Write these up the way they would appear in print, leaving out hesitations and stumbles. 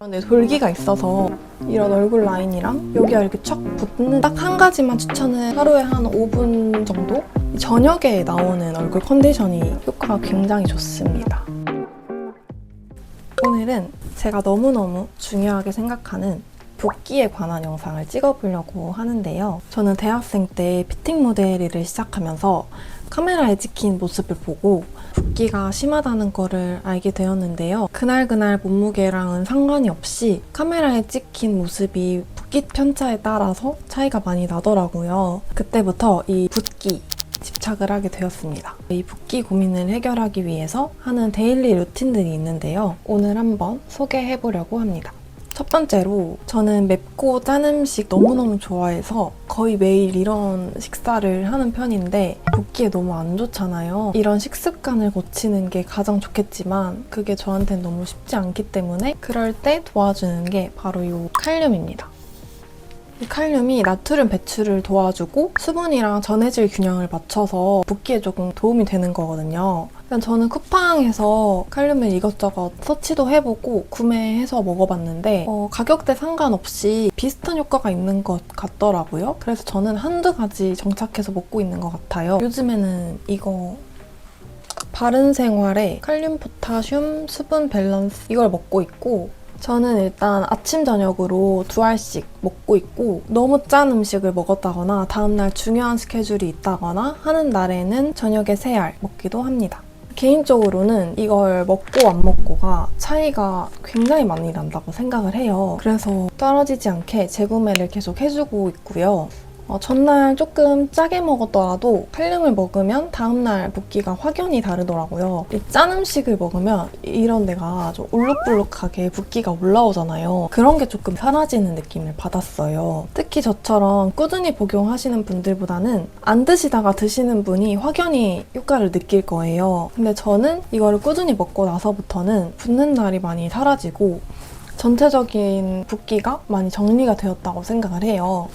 네, 돌기가 있어서 이런 얼굴 라인이랑 여기가 이렇게 촥 붙는 딱 한 가지만 추천을 하루에 한 5분 정도? 저녁에 나오는 얼굴 컨디션이 효과가 굉장히 좋습니다. 오늘은 제가 너무너무 중요하게 생각하는 붓기에 관한 영상을 찍어보려고 하는데요. 저는 대학생 때 피팅 모델 일을 시작하면서 카메라에 찍힌 모습을 보고 붓기가 심하다는 거를 알게 되었는데요. 그날 몸무게랑은 상관이 없이 카메라에 찍힌 모습이 붓기 편차에 따라서 차이가 많이 나더라고요. 그때부터 이 붓기 집착을 하게 되었습니다. 이 붓기 고민을 해결하기 위해서 하는 데일리 루틴들이 있는데요. 오늘 한번 소개해보려고 합니다. 첫 번째로 저는 맵고 짠 음식 너무너무 좋아해서 거의 매일 이런 식사를 하는 편인데 붓기에 너무 안 좋잖아요. 이런 식습관을 고치는 게 가장 좋겠지만 그게 저한테는 너무 쉽지 않기 때문에 그럴 때 도와주는 게 바로 이 칼륨입니다. 이 칼륨이 나트륨 배출을 도와주고 수분이랑 전해질 균형을 맞춰서 붓기에 조금 도움이 되는 거거든요. 저는 쿠팡에서 칼륨을 이것저것 서치도 해보고 구매해서 먹어봤는데 가격대 상관없이 비슷한 효과가 있는 것 같더라고요. 그래서 저는 한두 가지 정착해서 먹고 있는 것 같아요. 요즘에는 이거 바른생활의 칼륨, 포타슘, 수분 밸런스 이걸 먹고 있고 저는 일단 아침, 저녁으로 2알씩 먹고 있고 너무 짠 음식을 먹었다거나 다음날 중요한 스케줄이 있다거나 하는 날에는 저녁에 3알 먹기도 합니다. 개인적으로는 이걸 먹고 안 먹고가 차이가 굉장히 많이 난다고 생각을 해요. 그래서 떨어지지 않게 재구매를 계속 해주고 있고요. 전날 조금 짜게 먹었더라도 칼륨을 먹으면 다음날 붓기가 확연히 다르더라고요. 이 짠 음식을 먹으면 이런 데가 좀 울룩불룩하게 붓기가 올라오잖아요. 그런 게 조금 사라지는 느낌을 받았어요. 특히 저처럼 꾸준히 복용하시는 분들보다는 안 드시다가 드시는 분이 확연히 효과를 느낄 거예요. 근데 저는 이거를 꾸준히 먹고 나서부터는 붓는 날이 많이 사라지고 전체적인 붓기가 많이 정리가 되었다고 생각을 해요.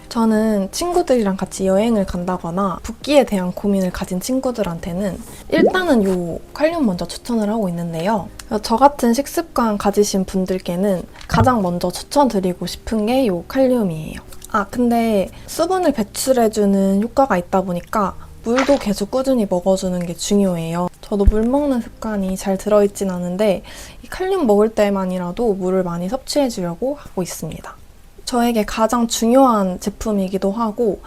저는 친구들이랑 같이 여행을 간다거나 붓기에 대한 고민을 가진 친구들한테는 일단은 이 칼륨 먼저 추천을 하고 있는데요. 저 같은 식습관 가지신 분들께는 가장 먼저 추천드리고 싶은 게 이 칼륨이에요. 근데 수분을 배출해주는 효과가 있다 보니까 물도 계속 꾸준히 먹어주는 게 중요해요. 저도 물 먹는 습관이 잘 들어있진 않은데 이 칼륨 먹을 때만이라도 물을 많이 섭취해주려고 하고 있습니다. 저에게 가장 중요한 제품이기도 하고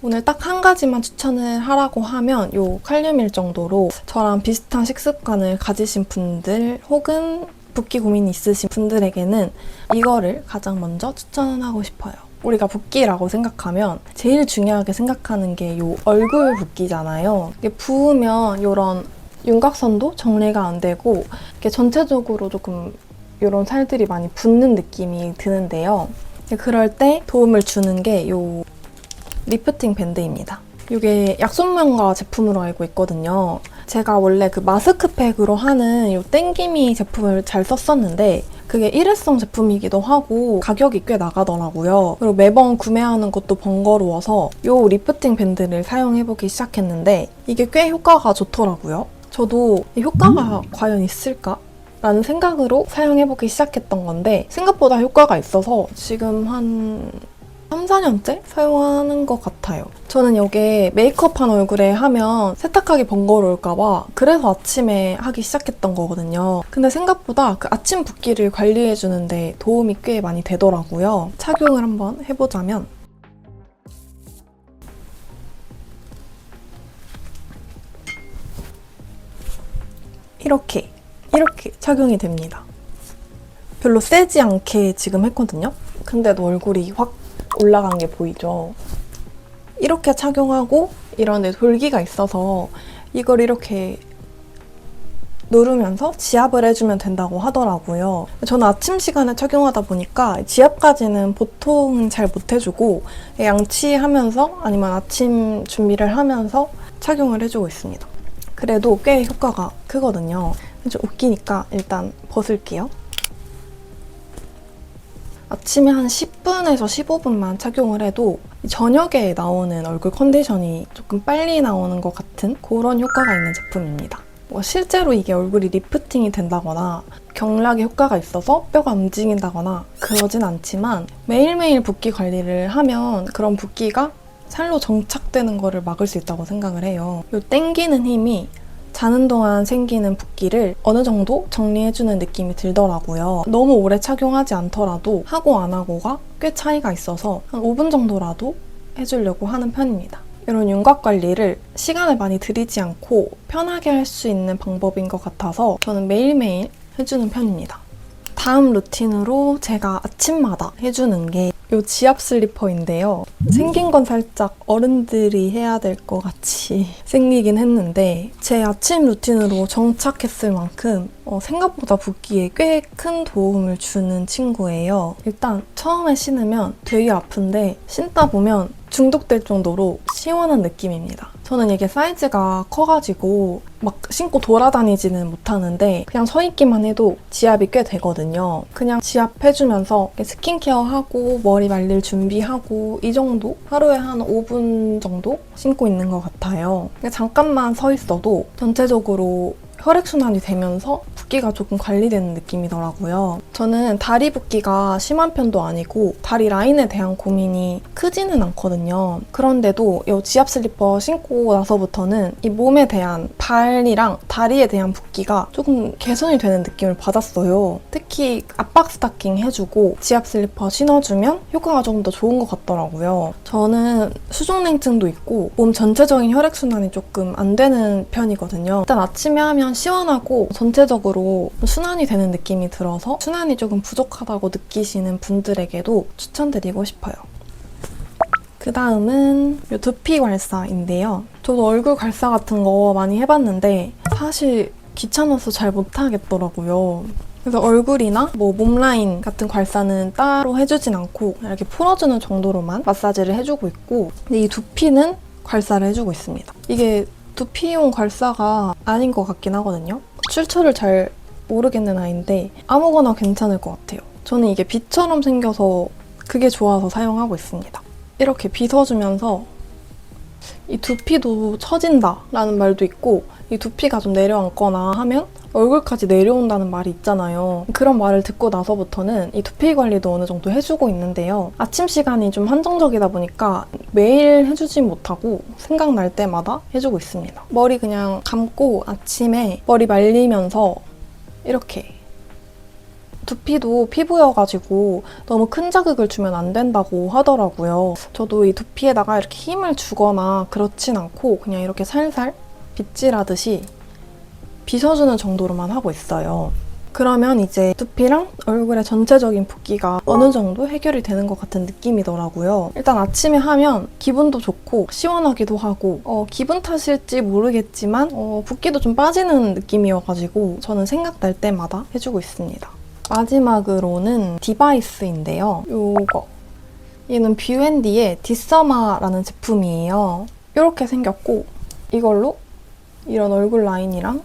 오늘 딱 한 가지만 추천을 하라고 하면 이 칼륨일 정도로 저랑 비슷한 식습관을 가지신 분들 혹은 붓기 고민이 있으신 분들에게는 이거를 가장 먼저 추천하고 싶어요. 우리가 붓기라고 생각하면 제일 중요하게 생각하는 게 이 얼굴 붓기잖아요. 이게 부으면 이런 윤곽선도 정리가 안 되고 이게 전체적으로 조금 이런 살들이 많이 붓는 느낌이 드는데요. 그럴 때 도움을 주는 게 이 리프팅 밴드입니다. 이게 약손명가 제품으로 알고 있거든요. 제가 원래 그 마스크팩으로 하는 이 땡기미 제품을 잘 썼었는데 그게 일회성 제품이기도 하고 가격이 꽤 나가더라고요. 그리고 매번 구매하는 것도 번거로워서 이 리프팅 밴드를 사용해보기 시작했는데 이게 꽤 효과가 좋더라고요. 저도 이 효과가 과연 있을까? 라는 생각으로 사용해보기 시작했던 건데 생각보다 효과가 있어서 지금 한 3, 4년째 사용하는 것 같아요. 저는 이게 메이크업한 얼굴에 하면 세탁하기 번거로울까봐 그래서 아침에 하기 시작했던 거거든요. 근데 생각보다 그 아침 붓기를 관리해주는데 도움이 꽤 많이 되더라고요. 착용을 한번 해보자면 이렇게 착용이 됩니다. 별로 세지 않게 지금 했거든요. 근데도 얼굴이 확 올라간 게 보이죠? 이렇게 착용하고 이런 데 돌기가 있어서 이걸 이렇게 누르면서 지압을 해주면 된다고 하더라고요. 저는 아침 시간에 착용하다 보니까 지압까지는 보통은 잘 못해주고 양치하면서 아니면 아침 준비를 하면서 착용을 해주고 있습니다. 그래도 꽤 효과가 크거든요. 좀 웃기니까 일단 벗을게요. 아침에 한 10분에서 15분만 착용을 해도 저녁에 나오는 얼굴 컨디션이 조금 빨리 나오는 것 같은 그런 효과가 있는 제품입니다. 실제로 이게 얼굴이 리프팅이 된다거나 경락에 효과가 있어서 뼈가 움직인다거나 그러진 않지만 매일매일 붓기 관리를 하면 그런 붓기가 살로 정착되는 거를 막을 수 있다고 생각을 해요. 이 당기는 힘이 자는 동안 생기는 붓기를 어느 정도 정리해주는 느낌이 들더라고요. 너무 오래 착용하지 않더라도 하고 안 하고가 꽤 차이가 있어서 한 5분 정도라도 해주려고 하는 편입니다. 이런 윤곽 관리를 시간을 많이 들이지 않고 편하게 할 수 있는 방법인 것 같아서 저는 매일매일 해주는 편입니다. 다음 루틴으로 제가 아침마다 해주는 게 이 지압 슬리퍼인데요. 생긴 건 살짝 어른들이 해야 될 것 같이 생기긴 했는데 제 아침 루틴으로 정착했을 만큼 생각보다 붓기에 꽤 큰 도움을 주는 친구예요. 일단 처음에 신으면 되게 아픈데 신다 보면 중독될 정도로 시원한 느낌입니다. 저는 이게 사이즈가 커가지고 막 신고 돌아다니지는 못하는데 그냥 서 있기만 해도 지압이 꽤 되거든요. 그냥 지압해주면서 스킨케어하고 머리 말릴 준비하고 이 정도? 하루에 한 5분 정도 신고 있는 것 같아요. 잠깐만 서 있어도 전체적으로 혈액순환이 되면서 붓기가 조금 관리되는 느낌이더라고요. 저는 다리 붓기가 심한 편도 아니고 다리 라인에 대한 고민이 크지는 않거든요. 그런데도 이 지압 슬리퍼 신고 나서부터는 이 몸에 대한 발이랑 다리에 대한 붓기가 조금 개선이 되는 느낌을 받았어요. 특히 압박 스타킹 해주고 지압 슬리퍼 신어주면 효과가 조금 더 좋은 것 같더라고요. 저는 수족냉증도 있고 몸 전체적인 혈액순환이 조금 안 되는 편이거든요. 일단 아침에 하면 시원하고 전체적으로 순환이 되는 느낌이 들어서 순환이 조금 부족하다고 느끼시는 분들에게도 추천드리고 싶어요. 그 다음은 이 두피 괄사인데요. 저도 얼굴 괄사 같은 거 많이 해봤는데 사실 귀찮아서 잘 못하겠더라고요. 그래서 얼굴이나 몸 라인 같은 괄사는 따로 해주진 않고 이렇게 풀어주는 정도로만 마사지를 해주고 있고 근데 이 두피는 괄사를 해주고 있습니다. 이게 두피용 괄사가 아닌 것 같긴 하거든요. 출처를 잘 모르겠는 아이인데 아무거나 괜찮을 것 같아요. 저는 이게 빗처럼 생겨서 그게 좋아서 사용하고 있습니다. 이렇게 빗어주면서 이 두피도 처진다 라는 말도 있고 이 두피가 좀 내려앉거나 하면 얼굴까지 내려온다는 말이 있잖아요. 그런 말을 듣고 나서부터는 이 두피 관리도 어느 정도 해주고 있는데요. 아침 시간이 좀 한정적이다 보니까 매일 해주진 못하고 생각날 때마다 해주고 있습니다. 머리 그냥 감고 아침에 머리 말리면서 이렇게 두피도 피부여가지고 너무 큰 자극을 주면 안 된다고 하더라고요. 저도 이 두피에다가 이렇게 힘을 주거나 그렇진 않고 그냥 이렇게 살살 빗질하듯이 빗어주는 정도로만 하고 있어요. 그러면 이제 두피랑 얼굴의 전체적인 붓기가 어느 정도 해결이 되는 것 같은 느낌이더라고요. 일단 아침에 하면 기분도 좋고 시원하기도 하고 기분 탓일지 모르겠지만 붓기도 좀 빠지는 느낌이어가지고 저는 생각날 때마다 해주고 있습니다. 마지막으로는 디바이스인데요. 요거 얘는 뷰앤디의 디서마라는 제품이에요. 이렇게 생겼고 이걸로 이런 얼굴 라인이랑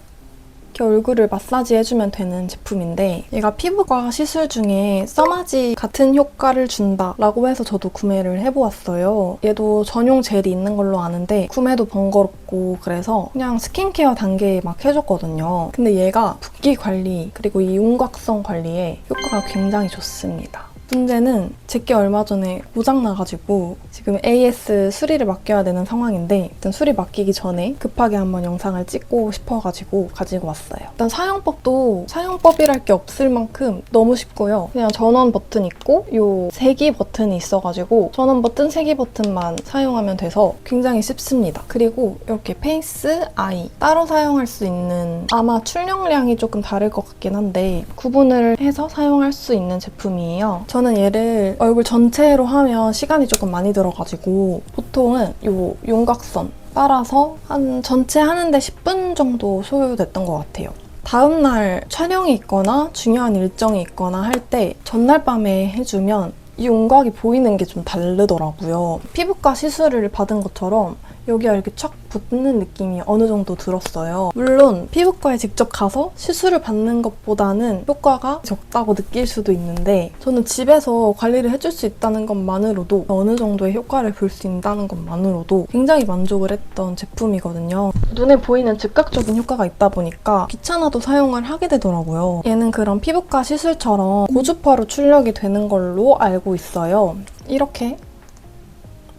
이렇게 얼굴을 마사지 해주면 되는 제품인데 얘가 피부과 시술 중에 써마지 같은 효과를 준다라고 해서 저도 구매를 해보았어요. 얘도 전용 젤이 있는 걸로 아는데 구매도 번거롭고 그래서 그냥 스킨케어 단계에 막 해줬거든요. 근데 얘가 붓기 관리 그리고 이 윤곽선 관리에 효과가 굉장히 좋습니다. 문제는 제게 얼마 전에 고장나가지고 지금 AS 수리를 맡겨야 되는 상황인데 일단 수리 맡기기 전에 급하게 한번 영상을 찍고 싶어가지고 가지고 왔어요. 일단 사용법도 사용법이랄 게 없을 만큼 너무 쉽고요. 그냥 전원 버튼 있고 요 세기 버튼이 있어가지고 전원 버튼, 세기 버튼만 사용하면 돼서 굉장히 쉽습니다. 그리고 이렇게 페이스, 아이 따로 사용할 수 있는 아마 출력량이 조금 다를 것 같긴 한데 구분을 해서 사용할 수 있는 제품이에요. 저는 얘를 얼굴 전체로 하면 시간이 조금 많이 들어가지고 보통은 요 윤곽선 따라서 한 전체 하는데 10분 정도 소요됐던 것 같아요. 다음날 촬영이 있거나 중요한 일정이 있거나 할 때 전날 밤에 해주면 이 윤곽이 보이는 게 좀 다르더라고요. 피부과 시술을 받은 것처럼 여기가 이렇게 촥 붙는 느낌이 어느 정도 들었어요. 물론 피부과에 직접 가서 시술을 받는 것보다는 효과가 적다고 느낄 수도 있는데 저는 집에서 관리를 해줄 수 있다는 것만으로도 어느 정도의 효과를 볼 수 있다는 것만으로도 굉장히 만족을 했던 제품이거든요. 눈에 보이는 즉각적인 효과가 있다 보니까 귀찮아도 사용을 하게 되더라고요. 얘는 그런 피부과 시술처럼 고주파로 출력이 되는 걸로 알고 있어요. 이렇게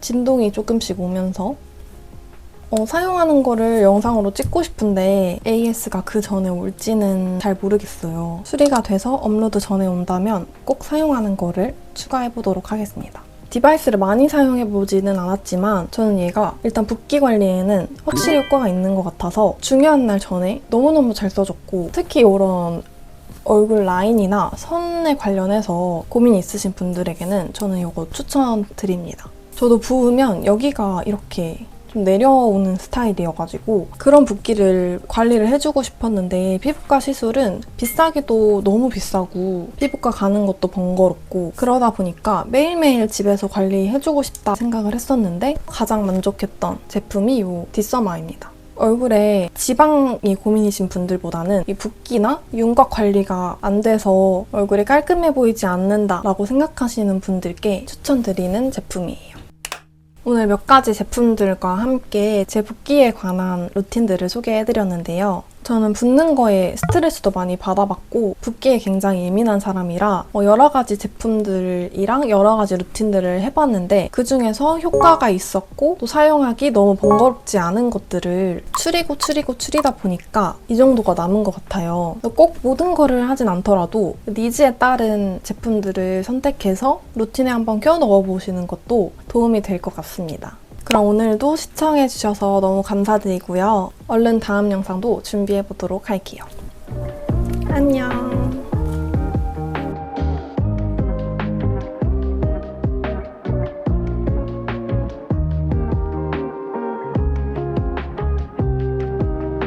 진동이 조금씩 오면서 사용하는 거를 영상으로 찍고 싶은데 AS가 그 전에 올지는 잘 모르겠어요. 수리가 돼서 업로드 전에 온다면 꼭 사용하는 거를 추가해보도록 하겠습니다. 디바이스를 많이 사용해보지는 않았지만 저는 얘가 일단 붓기 관리에는 확실히 효과가 있는 것 같아서 중요한 날 전에 너무너무 잘 써줬고 특히 이런 얼굴 라인이나 선에 관련해서 고민이 있으신 분들에게는 저는 이거 추천드립니다. 저도 부으면 여기가 이렇게 좀 내려오는 스타일이어가지고 그런 붓기를 관리를 해주고 싶었는데 피부과 시술은 비싸기도 너무 비싸고 피부과 가는 것도 번거롭고 그러다 보니까 매일매일 집에서 관리해주고 싶다 생각을 했었는데 가장 만족했던 제품이 이 뒷서마입니다. 얼굴에 지방이 고민이신 분들보다는 이 붓기나 윤곽 관리가 안 돼서 얼굴이 깔끔해 보이지 않는다라고 생각하시는 분들께 추천드리는 제품이에요. 오늘 몇 가지 제품들과 함께 제 붓기에 관한 루틴들을 소개해드렸는데요. 저는 붓는 거에 스트레스도 많이 받아봤고 붓기에 굉장히 예민한 사람이라 여러 가지 제품들이랑 여러 가지 루틴들을 해봤는데 그중에서 효과가 있었고 또 사용하기 너무 번거롭지 않은 것들을 추리다 보니까 이 정도가 남은 것 같아요. 꼭 모든 거를 하진 않더라도 니즈에 따른 제품들을 선택해서 루틴에 한번 껴 넣어보시는 것도 도움이 될 것 같습니다. 그럼 오늘도 시청해주셔서 너무 감사드리고요. 얼른 다음 영상도 준비해보도록 할게요. 안녕.